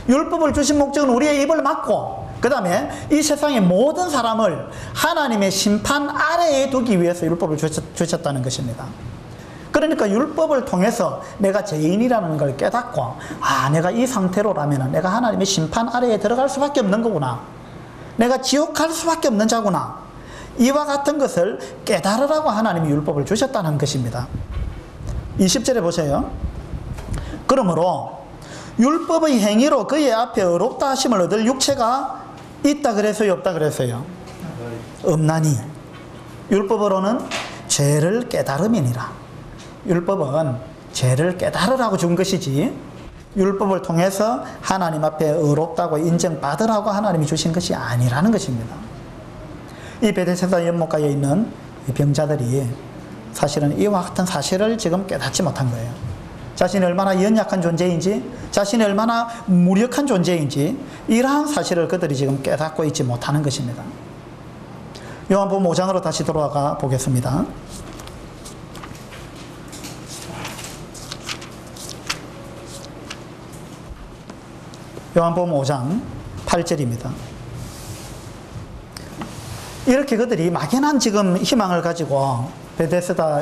율법을 주신 목적은 우리의 입을 막고, 그 다음에 이 세상의 모든 사람을 하나님의 심판 아래에 두기 위해서 율법을 주셨다는 것입니다. 그러니까 율법을 통해서 내가 죄인이라는 걸 깨닫고, 아, 내가 이 상태로라면 내가 하나님의 심판 아래에 들어갈 수밖에 없는 거구나, 내가 지옥 갈 수밖에 없는 자구나, 이와 같은 것을 깨달으라고 하나님이 율법을 주셨다는 것입니다. 20절에 보세요. 그러므로 율법의 행위로 그의 앞에 의롭다 하심을 얻을 육체가 있다 그랬어요, 없다 그랬어요? 없나니 율법으로는 죄를 깨달음이니라. 율법은 죄를 깨달으라고 준 것이지 율법을 통해서 하나님 앞에 의롭다고 인정받으라고 하나님이 주신 것이 아니라는 것입니다. 이 베데스다 연못가에 있는 이 병자들이 사실은 이와 같은 사실을 지금 깨닫지 못한 거예요. 자신이 얼마나 연약한 존재인지, 자신이 얼마나 무력한 존재인지, 이러한 사실을 그들이 지금 깨닫고 있지 못하는 것입니다. 요한복음 5장으로 다시 돌아가 보겠습니다. 요한복음 5장 8절입니다. 이렇게 그들이 막연한 지금 희망을 가지고 베데스다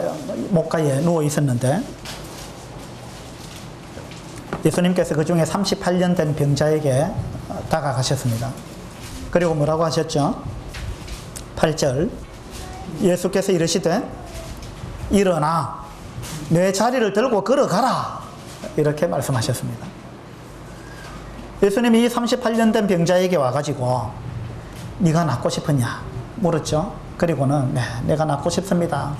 목가에 누워 있었는데, 예수님께서 그 중에 38년 된 병자에게 다가가셨습니다. 그리고 뭐라고 하셨죠? 8절, 예수께서 이르시되 일어나 내 자리를 들고 걸어가라, 이렇게 말씀하셨습니다. 예수님이 이 38년 된 병자에게 와가지고 네가 낫고 싶었냐 물었죠. 그리고는 네, 내가 낫고 싶습니다.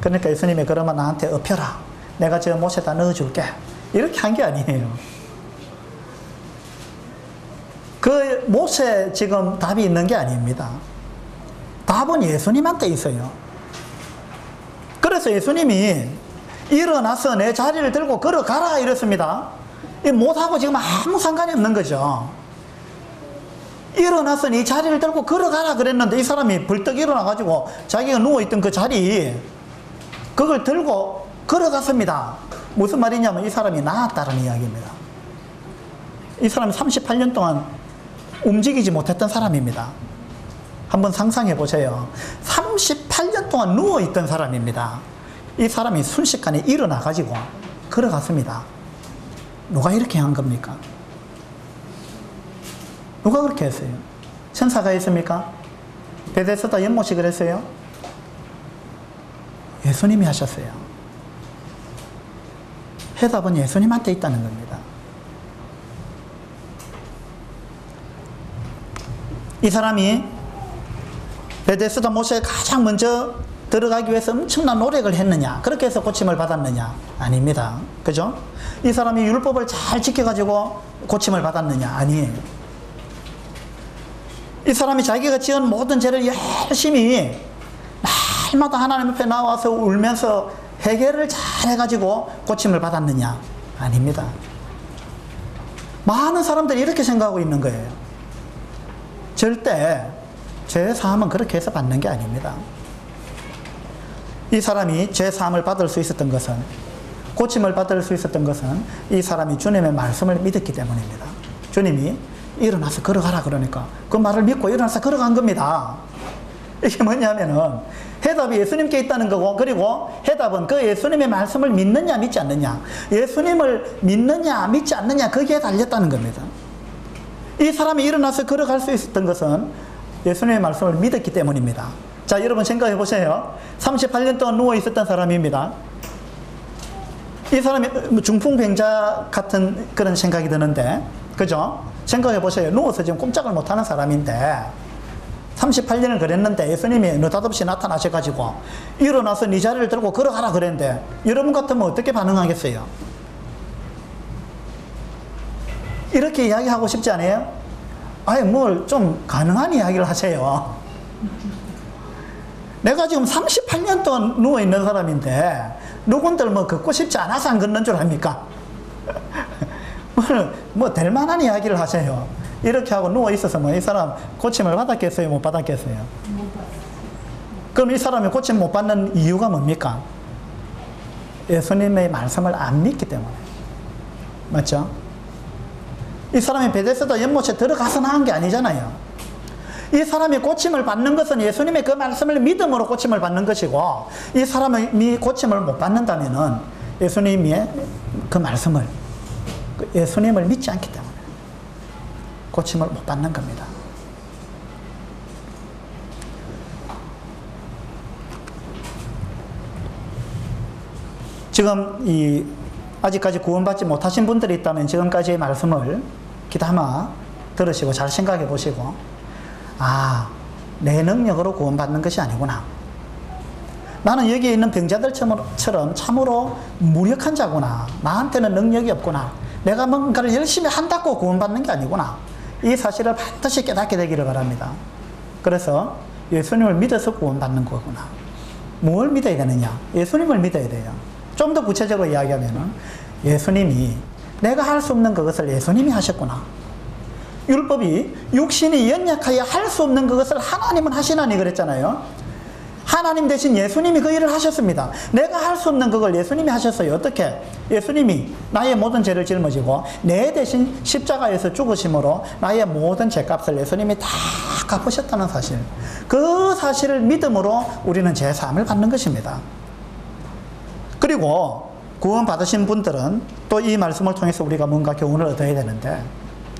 그러니까 예수님이 그러면 나한테 엎혀라, 내가 저 못에다 넣어줄게, 이렇게 한 게 아니에요. 그 못에 지금 답이 있는 게 아닙니다. 답은 예수님한테 있어요. 그래서 예수님이 일어나서 내 자리를 들고 걸어가라 이랬습니다. 이 못하고 지금 아무 상관이 없는 거죠. 일어나서 네 자리를 들고 걸어가라 그랬는데 이 사람이 벌떡 일어나가지고 자기가 누워있던 그 자리, 그걸 들고 걸어갔습니다. 무슨 말이냐면 이 사람이 나았다는 이야기입니다. 이 사람이 38년 동안 움직이지 못했던 사람입니다. 한번 상상해 보세요. 38년 동안 누워있던 사람입니다. 이 사람이 순식간에 일어나가지고 걸어갔습니다. 누가 이렇게 한 겁니까? 누가 그렇게 했어요? 천사가 했습니까? 베데스다 연못이 그랬어요? 예수님이 하셨어요. 해답은 예수님한테 있다는 겁니다. 이 사람이 베데스다 못에 가장 먼저 들어가기 위해서 엄청난 노력을 했느냐, 그렇게 해서 고침을 받았느냐? 아닙니다. 그죠? 이 사람이 율법을 잘 지켜가지고 고침을 받았느냐? 아니에요. 이 사람이 자기가 지은 모든 죄를 열심히 날마다 하나님 앞에 나와서 울면서 해결을 잘 해가지고 고침을 받았느냐? 아닙니다. 많은 사람들이 이렇게 생각하고 있는 거예요. 절대 죄사함은 그렇게 해서 받는 게 아닙니다. 이 사람이 죄사함을 받을 수 있었던 것은, 고침을 받을 수 있었던 것은 이 사람이 주님의 말씀을 믿었기 때문입니다. 주님이 일어나서 걸어가라 그러니까 그 말을 믿고 일어나서 걸어간 겁니다. 이게 뭐냐면은 해답이 예수님께 있다는 거고, 그리고 해답은 그 예수님의 말씀을 믿느냐 믿지 않느냐, 예수님을 믿느냐 믿지 않느냐, 거기에 달렸다는 겁니다. 이 사람이 일어나서 걸어갈 수 있었던 것은 예수님의 말씀을 믿었기 때문입니다. 자, 여러분 생각해 보세요. 38년 동안 누워 있었던 사람입니다. 이 사람이 중풍병자 같은 그런 생각이 드는데, 그죠? 생각해 보세요. 누워서 지금 꼼짝을 못하는 사람인데 38년을 그랬는데 예수님이 느닷없이 나타나셔가지고 일어나서 네 자리를 들고 걸어가라 그랬는데, 여러분 같으면 어떻게 반응하겠어요? 이렇게 이야기하고 싶지 않아요? 아예 뭘 좀 가능한 이야기를 하세요. 내가 지금 38년 동안 누워있는 사람인데 누군들 뭐 걷고 싶지 않아서 안 걷는 줄 압니까? 뭐 될 만한 이야기를 하세요. 이렇게 하고 누워있어서 뭐 이 사람 고침을 받았겠어요? 못 받았겠어요? 그럼 이 사람이 고침 못 받는 이유가 뭡니까? 예수님의 말씀을 안 믿기 때문에. 맞죠? 이 사람이 베데스다 연못에 들어가서 나은 게 아니잖아요. 이 사람이 고침을 받는 것은 예수님의 그 말씀을 믿음으로 고침을 받는 것이고, 이 사람이 고침을 못 받는다면은 예수님의 그 말씀을, 예수님을 믿지 않기 때문에 고침을 못 받는 겁니다. 지금 아직까지 구원받지 못하신 분들이 있다면 지금까지의 말씀을 귀담아 들으시고 잘 생각해 보시고, 아, 내 능력으로 구원받는 것이 아니구나. 나는 여기에 있는 병자들처럼 참으로 무력한 자구나. 나한테는 능력이 없구나. 내가 뭔가를 열심히 한다고 구원받는 게 아니구나. 이 사실을 반드시 깨닫게 되기를 바랍니다. 그래서 예수님을 믿어서 구원받는 거구나. 뭘 믿어야 되느냐? 예수님을 믿어야 돼요. 좀 더 구체적으로 이야기하면은 예수님이, 내가 할 수 없는 그것을 예수님이 하셨구나. 율법이 육신이 연약하여 할 수 없는 그것을 하나님은 하시나니 그랬잖아요. 하나님 대신 예수님이 그 일을 하셨습니다. 내가 할 수 없는 그걸 예수님이 하셨어요. 어떻게? 예수님이 나의 모든 죄를 짊어지고 내 대신 십자가에서 죽으심으로 나의 모든 죄값을 예수님이 다 갚으셨다는 사실, 그 사실을 믿음으로 우리는 죄사함을 받는 것입니다. 그리고 구원 받으신 분들은 또 이 말씀을 통해서 우리가 뭔가 교훈을 얻어야 되는데,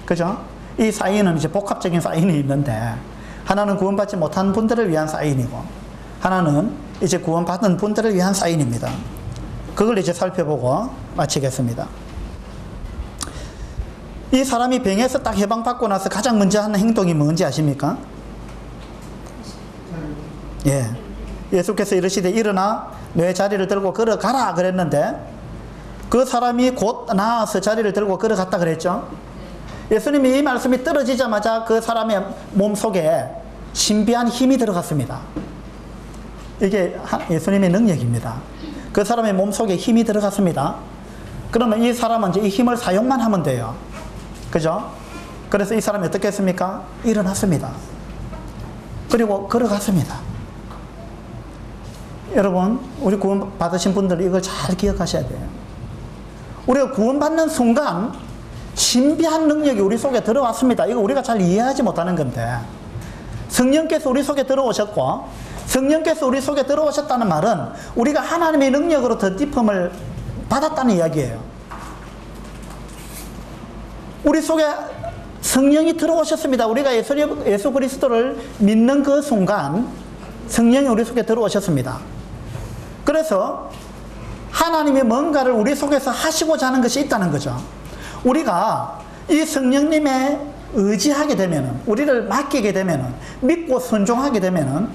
그죠? 이 사인은 이제 복합적인 사인이 있는데, 하나는 구원받지 못한 분들을 위한 사인이고, 하나는 이제 구원받은 분들을 위한 사인입니다. 그걸 이제 살펴보고 마치겠습니다. 이 사람이 병에서 딱 해방받고 나서 가장 먼저 하는 행동이 뭔지 아십니까? 예. 예수께서 이르시되 일어나 내 자리를 들고 걸어가라 그랬는데, 그 사람이 곧 나아서 자리를 들고 걸어갔다 그랬죠. 예수님이 이 말씀이 떨어지자마자 그 사람의 몸속에 신비한 힘이 들어갔습니다. 이게 예수님의 능력입니다. 그 사람의 몸속에 힘이 들어갔습니다. 그러면 이 사람은 이제 이 힘을 사용만 하면 돼요. 그죠? 그래서 이 사람이 어떻게 했습니까? 일어났습니다. 그리고 걸어갔습니다. 여러분, 우리 구원 받으신 분들 이걸 잘 기억하셔야 돼요. 우리가 구원받는 순간 신비한 능력이 우리 속에 들어왔습니다. 이거 우리가 잘 이해하지 못하는 건데, 성령께서 우리 속에 들어오셨고, 성령께서 우리 속에 들어오셨다는 말은 우리가 하나님의 능력으로 덧입힘을 받았다는 이야기예요. 우리 속에 성령이 들어오셨습니다. 우리가 예수 그리스도를 믿는 그 순간 성령이 우리 속에 들어오셨습니다. 그래서 하나님이 뭔가를 우리 속에서 하시고자 하는 것이 있다는 거죠. 우리가 이 성령님에 의지하게 되면은, 우리를 맡기게 되면은, 믿고 순종하게 되면은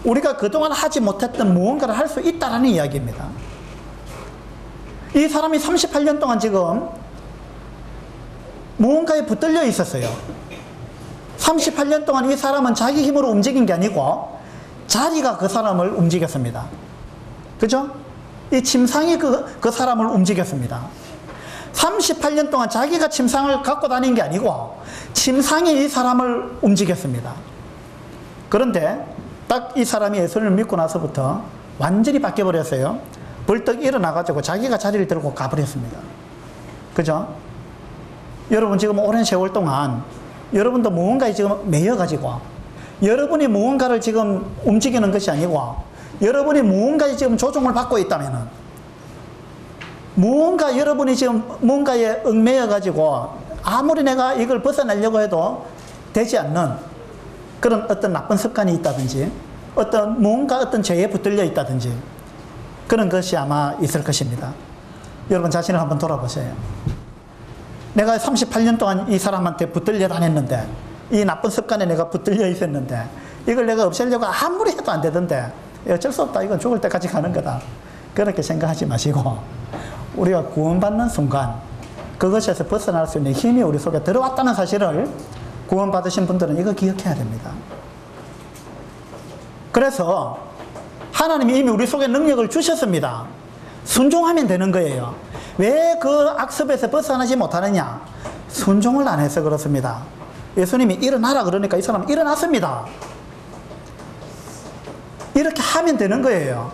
우리가 그동안 하지 못했던 무언가를 할 수 있다는 이야기입니다. 이 사람이 38년 동안 지금 무언가에 붙들려 있었어요. 38년 동안 이 사람은 자기 힘으로 움직인 게 아니고 자리가 그 사람을 움직였습니다. 그죠? 이 침상이 그 사람을 움직였습니다. 38년 동안 자기가 침상을 갖고 다닌 게 아니고 침상이 이 사람을 움직였습니다. 그런데 딱 이 사람이 예수를 믿고 나서부터 완전히 바뀌어버렸어요. 벌떡 일어나가지고 자기가 자리를 들고 가버렸습니다. 그죠? 여러분 지금 오랜 세월 동안 여러분도 무언가에 지금 매여가지고 여러분이 무언가를 지금 움직이는 것이 아니고 여러분이 무언가에 지금 조종을 받고 있다면은 무언가 여러분이 지금 뭔가에 얽매여가지고 아무리 내가 이걸 벗어나려고 해도 되지 않는 그런 어떤 나쁜 습관이 있다든지 무언가 어떤 죄에 붙들려 있다든지 그런 것이 아마 있을 것입니다. 여러분 자신을 한번 돌아보세요. 내가 38년 동안 이 사람한테 붙들려 다녔는데 이 나쁜 습관에 내가 붙들려 있었는데 이걸 내가 없애려고 아무리 해도 안 되던데 어쩔 수 없다. 이건 죽을 때까지 가는 거다. 그렇게 생각하지 마시고 우리가 구원받는 순간 그것에서 벗어날 수 있는 힘이 우리 속에 들어왔다는 사실을 구원받으신 분들은 이거 기억해야 됩니다. 그래서 하나님이 이미 우리 속에 능력을 주셨습니다. 순종하면 되는 거예요. 왜 그 악습에서 벗어나지 못하느냐? 순종을 안 해서 그렇습니다. 예수님이 일어나라 그러니까 이 사람은 일어났습니다. 이렇게 하면 되는 거예요.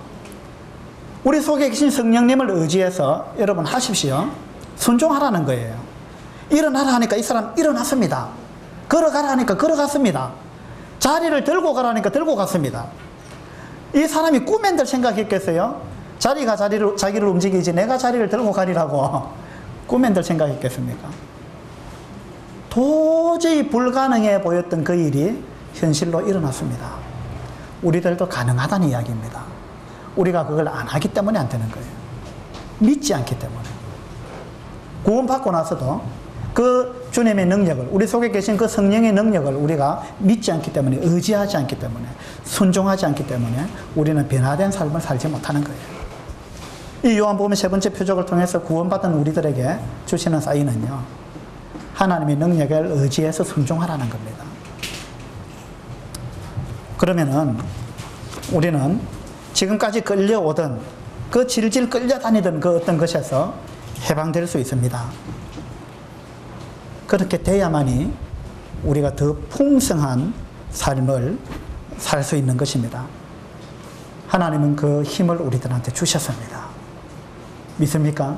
우리 속에 계신 성령님을 의지해서 여러분 하십시오. 순종하라는 거예요. 일어나라 하니까 이 사람 일어났습니다. 걸어가라 하니까 걸어갔습니다. 자리를 들고 가라니까 들고 갔습니다. 이 사람이 꿈엔들 생각했겠어요? 자리가 자기를 움직이지 내가 자리를 들고 가리라고 꿈엔들 생각했겠습니까? 도저히 불가능해 보였던 그 일이 현실로 일어났습니다. 우리들도 가능하다는 이야기입니다. 우리가 그걸 안 하기 때문에 안 되는 거예요. 믿지 않기 때문에. 구원받고 나서도 그 주님의 능력을, 우리 속에 계신 그 성령의 능력을 우리가 믿지 않기 때문에, 의지하지 않기 때문에, 순종하지 않기 때문에 우리는 변화된 삶을 살지 못하는 거예요. 이 요한복음의 세 번째 표적을 통해서 구원받은 우리들에게 주시는 사인은요, 하나님의 능력을 의지해서 순종하라는 겁니다. 그러면은 우리는 지금까지 끌려오던 그 질질 끌려다니던 그 어떤 것에서 해방될 수 있습니다. 그렇게 돼야만이 우리가 더 풍성한 삶을 살 수 있는 것입니다. 하나님은 그 힘을 우리들한테 주셨습니다. 믿습니까?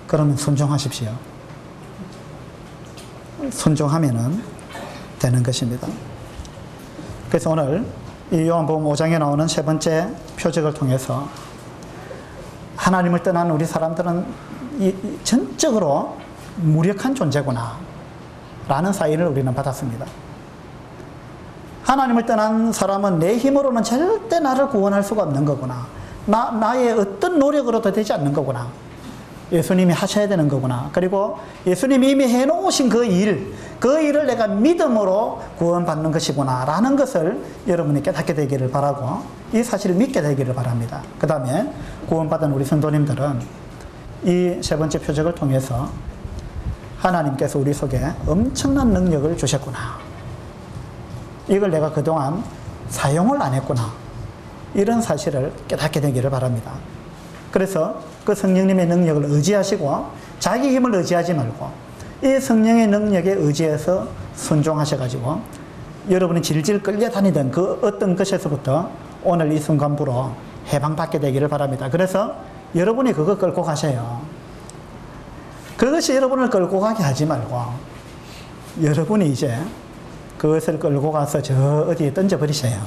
그러면 순종하십시오. 순종하면은 되는 것입니다. 그래서 오늘 이 요한복음 5장에 나오는 세 번째 표적을 통해서 하나님을 떠난 우리 사람들은 전적으로 무력한 존재구나 라는 사인을 우리는 받았습니다. 하나님을 떠난 사람은 내 힘으로는 절대 나를 구원할 수가 없는 거구나. 나의 어떤 노력으로도 되지 않는 거구나. 예수님이 하셔야 되는 거구나. 그리고 예수님이 이미 해놓으신 그 일을 내가 믿음으로 구원받는 것이구나 라는 것을 여러분이 깨닫게 되기를 바라고 이 사실을 믿게 되기를 바랍니다. 그 다음에 구원받은 우리 성도님들은 이 세 번째 표적을 통해서 하나님께서 우리 속에 엄청난 능력을 주셨구나. 이걸 내가 그동안 사용을 안 했구나. 이런 사실을 깨닫게 되기를 바랍니다. 그래서 그 성령님의 능력을 의지하시고 자기 힘을 의지하지 말고 이 성령의 능력에 의지해서 순종하셔가지고 여러분이 질질 끌려다니던 그 어떤 것에서부터 오늘 이 순간부로 해방받게 되기를 바랍니다. 그래서 여러분이 그거 끌고 가세요. 그것이 여러분을 끌고 가게 하지 말고 여러분이 이제 그것을 끌고 가서 저 어디에 던져버리세요.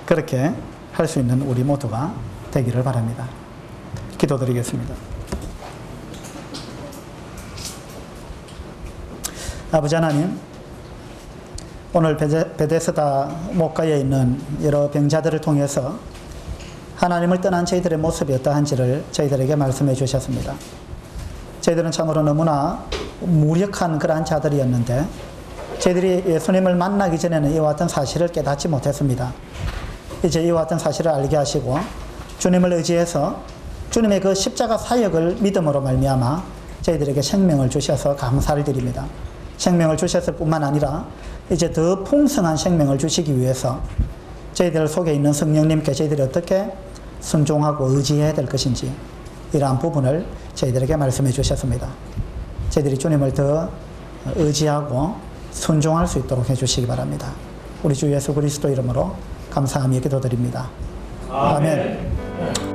그렇게 할 수 있는 우리 모두가 되기를 바랍니다. 기도드리겠습니다. 아버지 하나님, 오늘 베데스다 목가에 있는 여러 병자들을 통해서 하나님을 떠난 저희들의 모습이 어떠한지를 저희들에게 말씀해 주셨습니다. 저희들은 참으로 너무나 무력한 그러한 자들이었는데 저희들이 예수님을 만나기 전에는 이와 같은 사실을 깨닫지 못했습니다. 이제 이와 같은 사실을 알게 하시고 주님을 의지해서 주님의 그 십자가 사역을 믿음으로 말미암아 저희들에게 생명을 주셔서 감사를 드립니다. 생명을 주셨을 뿐만 아니라 이제 더 풍성한 생명을 주시기 위해서 저희들 속에 있는 성령님께 저희들이 어떻게 순종하고 의지해야 될 것인지 이러한 부분을 저희들에게 말씀해 주셨습니다. 저희들이 주님을 더 의지하고 순종할 수 있도록 해주시기 바랍니다. 우리 주 예수 그리스도 이름으로 감사하며 기도드립니다. 아멘.